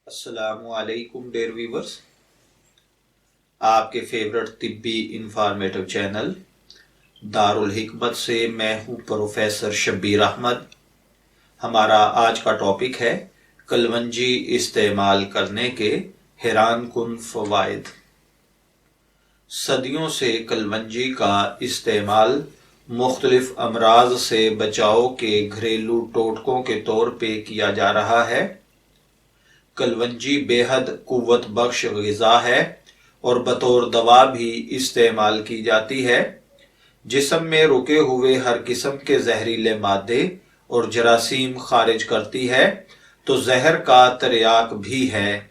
अस्सलामु अलैकुम dear viewers, आपके फेवरेट तिब्बी इंफॉर्मेटिव चैनल दारुल हिकमत से मैं हूं प्रोफेसर शब्बीर अहमद। हमारा आज का टॉपिक है कलवंजी इस्तेमाल करने के हैरान कुन फवाइद। सदियों से कलवंजी का इस्तेमाल मुख्तलिफ अमराज से बचाव के घरेलू टोटकों के तौर पे किया जा रहा है। कलवंजी बेहद कुव्वत बख्श ग़िज़ा है और बतौर दवा भी इस्तेमाल की जाती है। जिस्म में रुके हुए हर किस्म के जहरीले मादे और जरासीम खारिज करती है, तो जहर का तरियाक भी है।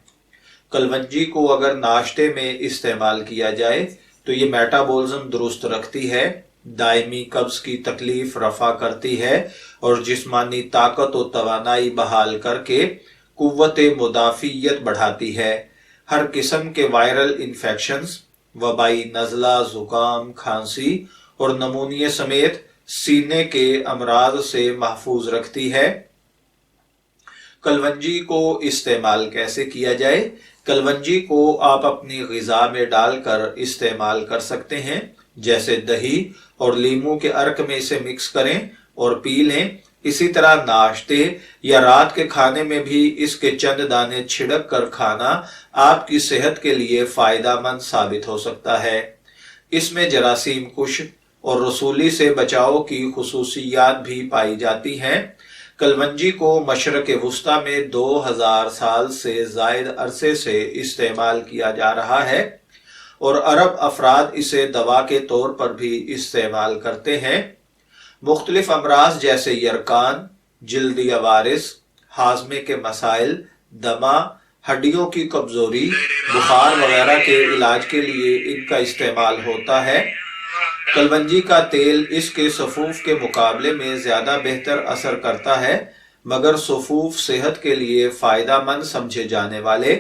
कलवंजी को अगर नाश्ते में इस्तेमाल किया जाए तो ये मेटाबॉलिज्म दुरुस्त रखती है, दायमी कब्ज की तकलीफ रफा करती है और जिस्मानी ताकत और तवानाई बहाल करके कुव्वते मुदाफियत बढ़ाती है। हर किस्म के वायरल इन्फेक्शंस, वबाई नज़ला, जुकाम, खांसी और नमूनिया समेत सीने के अमराज से महफूज रखती है। कलवंजी को इस्तेमाल कैसे किया जाए? कलवंजी को आप अपनी ग़िज़ा में डालकर इस्तेमाल कर सकते हैं, जैसे दही और लीमू के अर्क में इसे मिक्स करें और पी लें। इसी तरह नाश्ते या रात के खाने में भी इसके चंद दाने छिड़क कर खाना आपकी सेहत के लिए फायदेमंद साबित हो सकता है। इसमें जरासीम कुश और रसूली से बचाव की खुसूसियात भी पाई जाती हैं। कलवंजी को मशरक़ वुस्ता में 2000 साल से ज़ायद अरसे से इस्तेमाल किया जा रहा है और अरब अफराद इसे दवा के तौर पर भी इस्तेमाल करते हैं। मुख्तलिफ अमराज जैसे यरकान, जिल्दी अवारिस, हाजमे के मसाइल, दमा, हड्डियों की कमजोरी, बुखार वगैरह के इलाज के लिए इनका इस्तेमाल होता है। कलवंजी का तेल इसके सफूफ के मुकाबले में ज़्यादा बेहतर असर करता है, मगर सफूफ सेहत के लिए फ़ायदेमंद समझे जाने वाले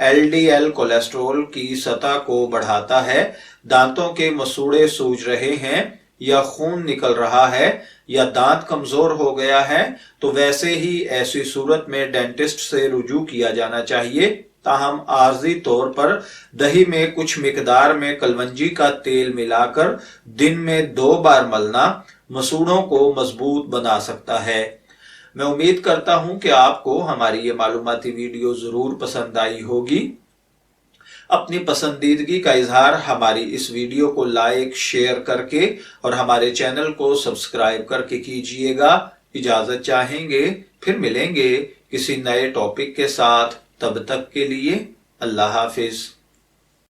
LDL कोलेस्ट्रॉल की सतह को बढ़ाता है। दांतों के मसूड़े सूज रहे हैं या खून निकल रहा है या दांत कमजोर हो गया है, तो वैसे ही ऐसी सूरत में डेंटिस्ट से रुजू किया जाना चाहिए। ताहम आर्जी तौर पर दही में कुछ मिकदार में कलवंजी का तेल मिलाकर दिन में 2 बार मलना मसूड़ों को मजबूत बना सकता है। मैं उम्मीद करता हूं कि आपको हमारी ये मालूमाती वीडियो जरूर पसंद आई होगी। अपनी पसंदीदगी का इजहार हमारी इस वीडियो को लाइक, शेयर करके और हमारे चैनल को सब्सक्राइब करके कीजिएगा। इजाजत चाहेंगे, फिर मिलेंगे किसी नए टॉपिक के साथ। तब तक के लिए अल्लाह हाफिज।